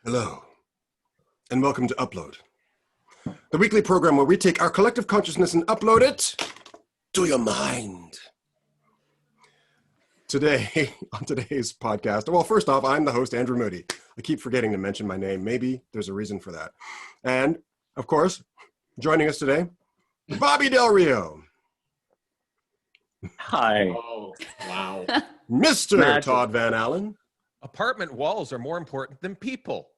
Hello, and welcome to Upload, the weekly program where we take our collective consciousness and upload it to your mind. Today, on today's podcast, well, first off, I'm the host, Andrew Moody. I keep forgetting to mention my name. Maybe there's a reason for that. And, of course, joining us today, Bobby Del Rio. Hi. Oh, wow. Mr. Magic. Todd Van Allen. Apartment walls are more important than people.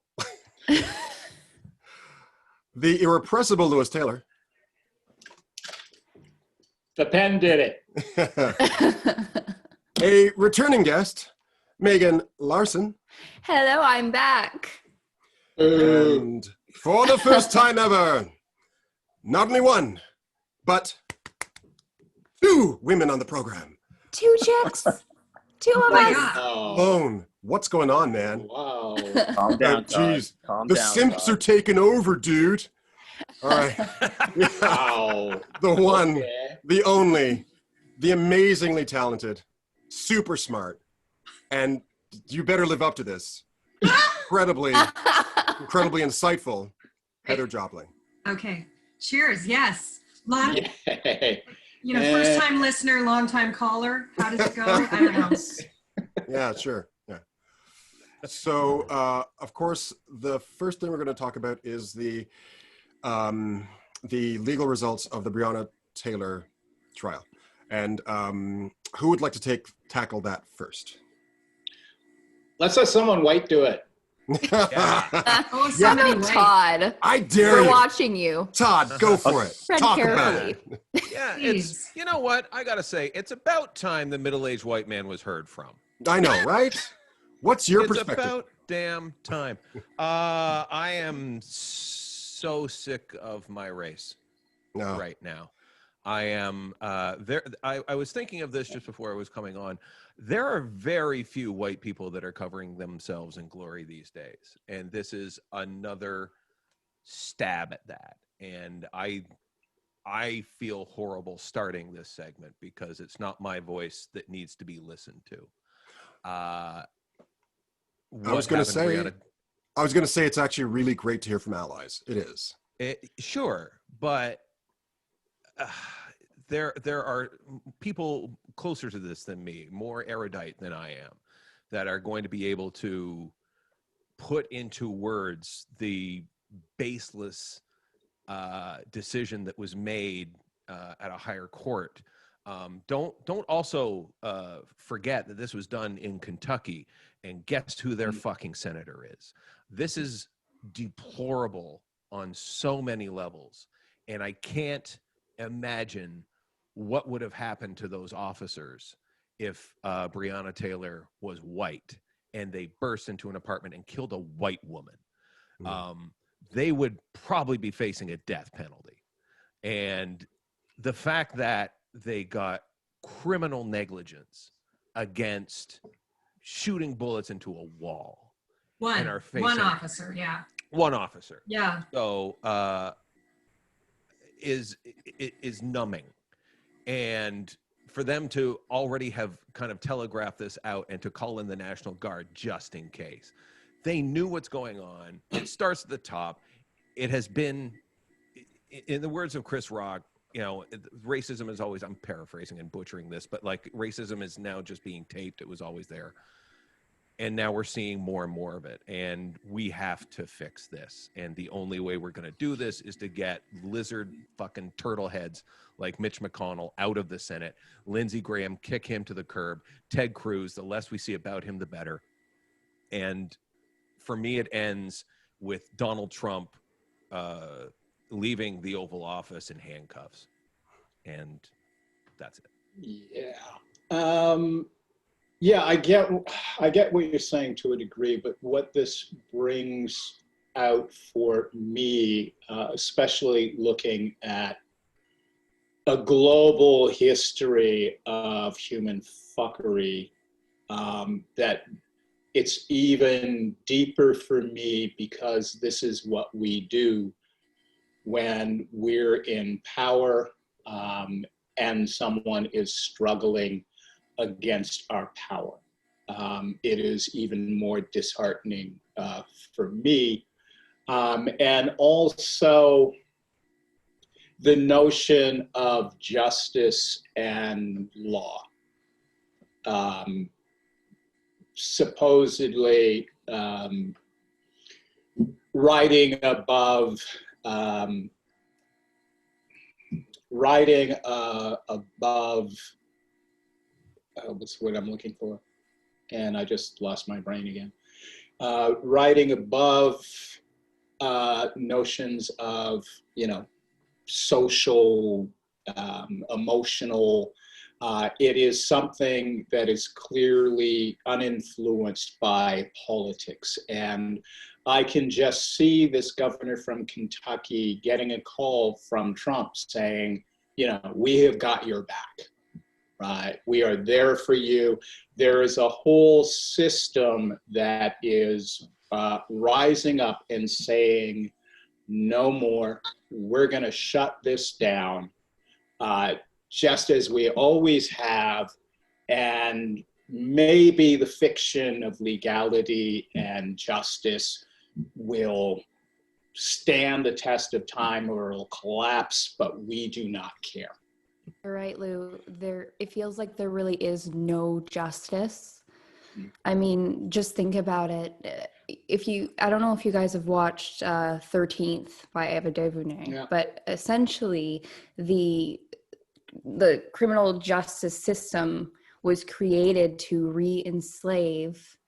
The irrepressible Lewis Taylor. The pen did it. A returning guest, Megan Larson. Hello, I'm back. And for the first time ever, not only one, but two women on the program. Two chicks. Two of us. Oh, Lone, what's going on, man? wow. Calm down, Todd. Jeez, Calm the down, simps Todd. are taking over, dude. All right. Wow. The one, Okay. the only, the amazingly talented, super smart, and you better live up to this. Incredibly insightful, Heather Jopling. Okay. Cheers. Yes. Yay. First time listener, long time caller. How does it go? I don't know. Yeah, sure. Yeah. So, of course, the first thing we're going to talk about is the legal results of the Breonna Taylor trial. And who would like to tackle that first? Let's let someone white do it. Oh, No, somebody wait. Todd. I dare We're you. watching you. Todd, go for it. Tread Talk carefully. about it. Yeah, Please. you know what? I gotta say, it's about time the middle-aged white man was heard from. I know, right? What's your It's perspective? about damn time. I am so sick of my race No. right now. I am there. I was thinking of this just before I was coming on. There are very few white people that are covering themselves in glory these days, and this is another stab at that. And I feel horrible starting this segment because it's not my voice that needs to be listened to. I was going to say it's actually really great to hear from allies. It is. Sure, but there are people closer to this than me, more erudite than I am, that are going to be able to put into words the baseless decision that was made at a higher court. Don't also forget that this was done in Kentucky, and guess who their fucking senator is. This is deplorable on so many levels, and I can't imagine what would have happened to those officers if Breonna Taylor was white and they burst into an apartment and killed a white woman. They would probably be facing a death penalty. And the fact that they got criminal negligence against shooting bullets into a wall. And are facing One officer. Yeah. one officer. Yeah. So is numbing. And for them to already have kind of telegraphed this out and to call in the National Guard just in case. They knew what's going on. It starts at the top. It has been, in the words of Chris Rock, racism is always, I'm paraphrasing and butchering this, but like racism is now just being taped. It was always there. And now we're seeing more and more of it. And we have to fix this. And the only way we're going to do this is to get lizard fucking turtle heads like Mitch McConnell out of the Senate. Lindsey Graham, kick him to the curb. Ted Cruz, the less we see about him, the better. And for me, it ends with Donald Trump leaving the Oval Office in handcuffs. And that's it. Yeah. Yeah, I get what you're saying to a degree, but what this brings out for me, especially looking at a global history of human fuckery, that it's even deeper for me because this is what we do when we're in power and someone is struggling against our power. it is even more disheartening for me. And also the notion of justice and law. Supposedly riding above what's the word I'm looking for? And I just lost my brain again. Riding above notions of, social, emotional. It is something that is clearly uninfluenced by politics. And I can just see this governor from Kentucky getting a call from Trump saying, we have got your back, right? We are there for you. There is a whole system that is rising up and saying, no more, we're going to shut this down, just as we always have. And maybe the fiction of legality and justice will stand the test of time or it'll collapse, but we do not care. You're right, Lou. It feels like there really is no justice. I mean, just think about it. I don't know if you guys have watched 13th by Ava DuVernay, but essentially the criminal justice system was created to re-enslave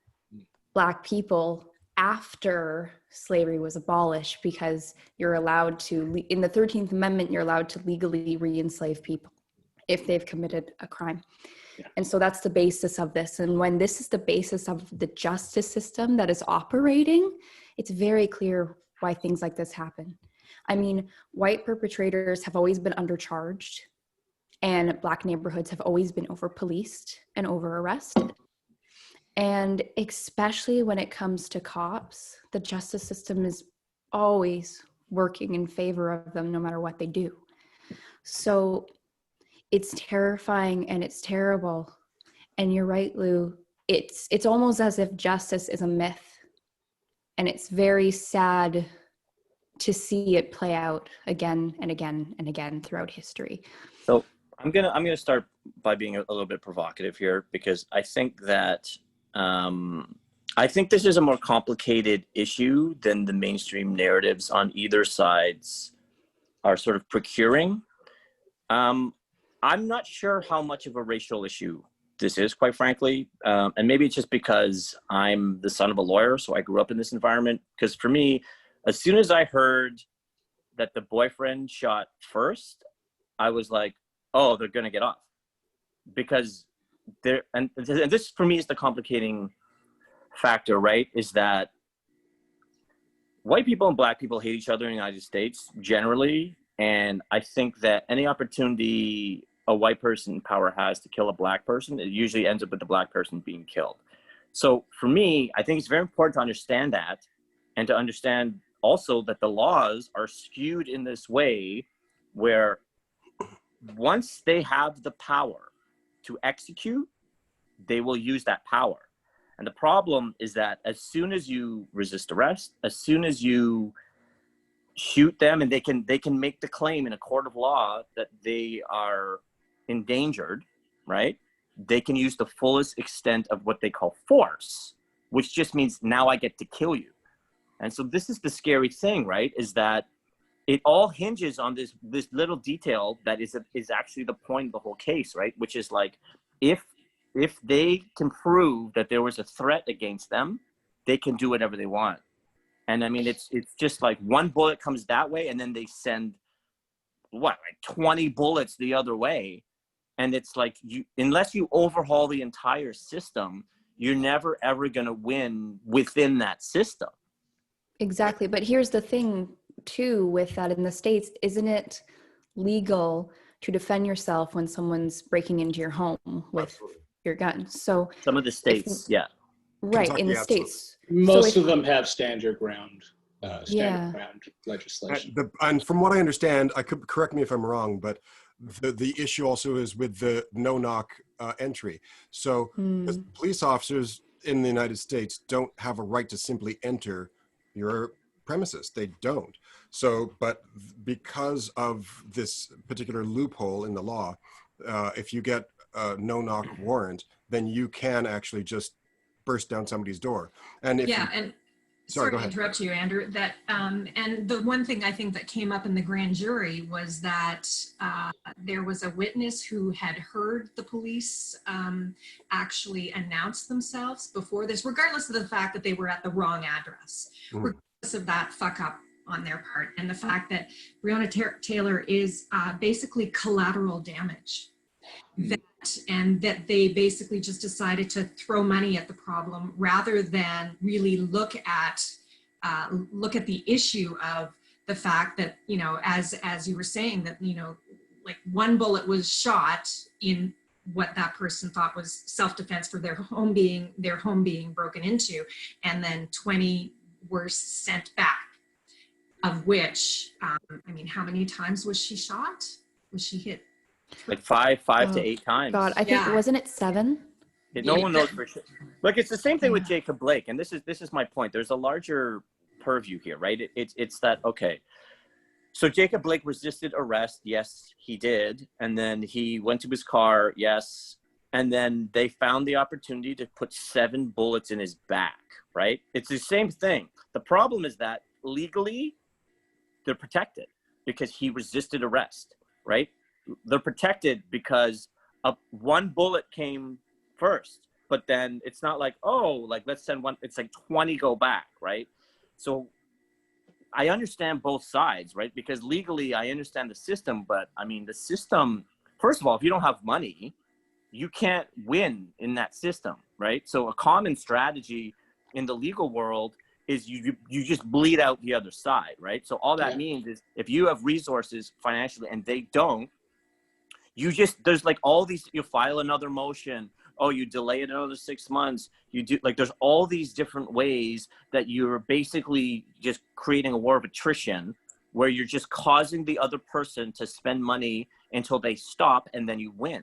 Black people after slavery was abolished, because you're allowed to, in the 13th Amendment, you're allowed to legally re-enslave people if they've committed a crime. And so that's the basis of this. And when this is the basis of the justice system that is operating, it's very clear why things like this happen. I mean, white perpetrators have always been undercharged, and Black neighborhoods have always been over-policed and over-arrested. And especially when it comes to cops, the justice system is always working in favor of them no matter what they do. So it's terrifying and it's terrible. And you're right, Lou. It's almost as if justice is a myth. And it's very sad to see it play out again and again and again throughout history. So I'm gonna start by being a little bit provocative here, because I think that I think this is a more complicated issue than the mainstream narratives on either sides are sort of procuring. I'm not sure how much of a racial issue this is, quite frankly. And maybe it's just because I'm the son of a lawyer, so I grew up in this environment. Because for me, as soon as I heard that the boyfriend shot first, I was like, oh, they're going to get off. Because and this for me is the complicating factor, right? Is that white people and Black people hate each other in the United States generally. And I think that any opportunity a white person in power has to kill a Black person, it usually ends up with the Black person being killed. So for me, I think it's very important to understand that, and to understand also that the laws are skewed in this way where once they have the power to execute, they will use that power. And the problem is that as soon as you resist arrest, as soon as you shoot them, and they can make the claim in a court of law that they are endangered, right? They can use the fullest extent of what they call force, which just means now I get to kill you. And so this is the scary thing, right? Is that it all hinges on this little detail that is actually the point of the whole case, right? Which is like, if they can prove that there was a threat against them, they can do whatever they want. And I mean, it's just like one bullet comes that way, and then they send like 20 bullets the other way. And it's like, unless you overhaul the entire system, you're never ever going to win within that system. Exactly. But here's the thing too with that in the States, isn't it legal to defend yourself when someone's breaking into your home with your gun? So some of the states, right, Kentucky, in the absolutely. States. Most of them have stand your ground Yeah. legislation. And from what I understand, I could correct me if I'm wrong, but the issue also is with the no-knock entry. So because police officers in the United States don't have a right to simply enter your premises. They don't. So, but because of this particular loophole in the law, if you get a no-knock warrant, then you can actually just burst down somebody's door. And if Yeah, and sorry go to ahead. interrupt you, Andrew. That and the one thing I think that came up in the grand jury was that there was a witness who had heard the police actually announce themselves before this, regardless of the fact that they were at the wrong address, regardless of that fuck up on their part, and the fact that Breonna Taylor is basically collateral damage. And that they basically just decided to throw money at the problem rather than really look at the issue of the fact that, you know, as you were saying, that, you know, like one bullet was shot in what that person thought was self-defense for their home being broken into, and then 20 were sent back, of which I mean, how many times was she shot? Was she hit? Like five to 8 times. God, I think, wasn't it 7? No one knows for sure. Look, it's the same thing with Jacob Blake, and this is my point. There's a larger purview here, right? It's that, okay. So Jacob Blake resisted arrest. Yes, he did. And then he went to his car. Yes. And then they found the opportunity to put 7 bullets in his back, right? It's the same thing. The problem is that legally they're protected because he resisted arrest, right? They're protected because one bullet came first, but then it's not like, oh, like let's send one, it's like 20 go back, right? So I understand both sides, right? Because legally I understand the system, but I mean, the system, first of all, if you don't have money, you can't win in that system, right? So a common strategy in the legal world is you just bleed out the other side, right? So all that means is if you have resources financially and they don't, there's like all these, you file another motion, oh, you delay it another 6 months, you do, like there's all these different ways that you're basically just creating a war of attrition where you're just causing the other person to spend money until they stop and then you win.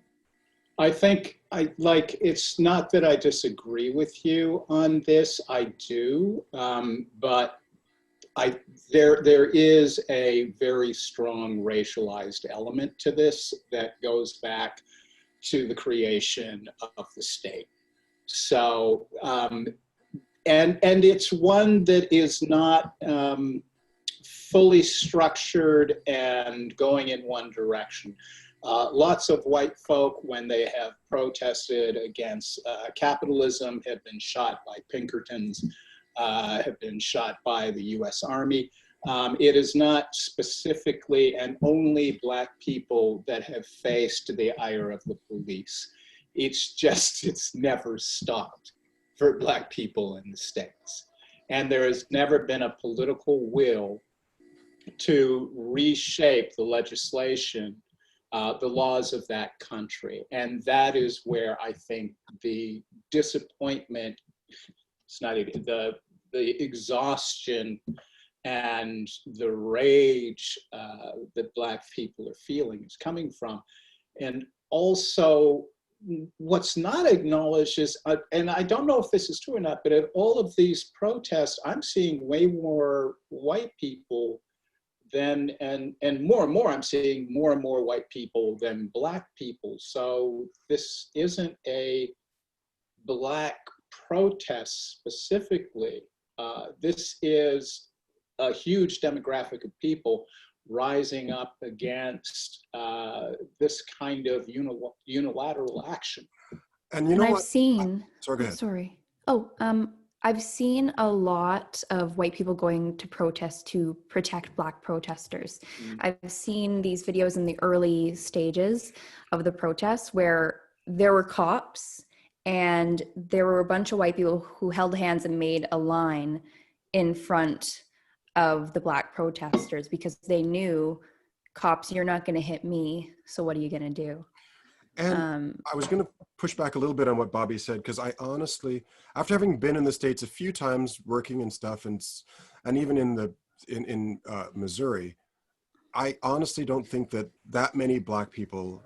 I think it's not that I disagree with you on this, I do, but there is a very strong racialized element to this that goes back to the creation of the state. So, and it's one that is not fully structured and going in one direction. Lots of white folk, when they have protested against capitalism, have been shot by Pinkertons, have been shot by the US Army. It is not specifically and only Black people that have faced the ire of the police. It's never stopped for Black people in the States. And there has never been a political will to reshape the legislation, the laws of that country. And that is where I think the disappointment, it's not even the exhaustion and the rage that Black people are feeling is coming from. And also, what's not acknowledged is, and I don't know if this is true or not, but at all of these protests, I'm seeing way more white people than, and more and more, I'm seeing more and more white people than Black people. So this isn't a Black protest specifically. This is a huge demographic of people rising up against this kind of unilateral action. And you know what? I've seen. Sorry, go ahead. Sorry. I've seen a lot of white people going to protest to protect Black protesters. I've seen these videos in the early stages of the protests where there were cops and there were a bunch of white people who held hands and made a line in front of the Black protesters because they knew, cops, you're not going to hit me, so what are you going to do? And I was going to push back a little bit on what Bobby said, because I honestly, after having been in the States a few times working and stuff, and even in Missouri, I honestly don't think that that many black people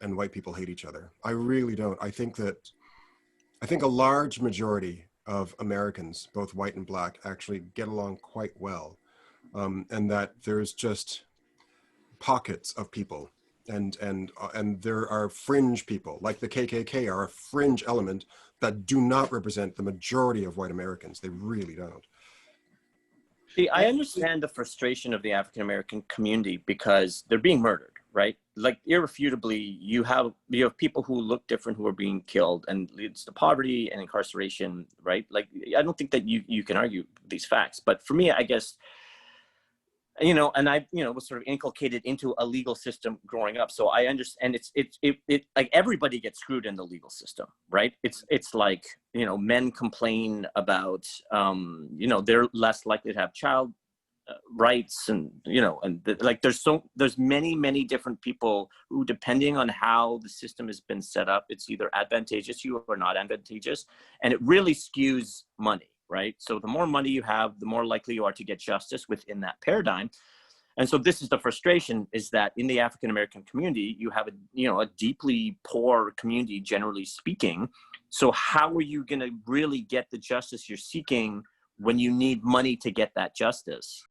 and white people hate each other. I really don't. I think a large majority of Americans, both white and black, actually get along quite well. And that there's just pockets of people, and there are fringe people, like the KKK are a fringe element that do not represent the majority of white Americans. They really don't. See, I understand the frustration of the African American community because they're being murdered, right? Like irrefutably, you have people who look different who are being killed, and leads to poverty and incarceration, right? Like I don't think that you can argue these facts, but for me, I guess, and I was sort of inculcated into a legal system growing up, so I understand. It like everybody gets screwed in the legal system, right? It's like men complain about they're less likely to have child rights, and like there's many different people who, depending on how the system has been set up, it's either advantageous to you or not advantageous, and it really skews money. Right. So the more money you have, the more likely you are to get justice within that paradigm. And so this is the frustration, is that in the African American community, you have a deeply poor community, generally speaking. So how are you going to really get the justice you're seeking when you need money to get that justice?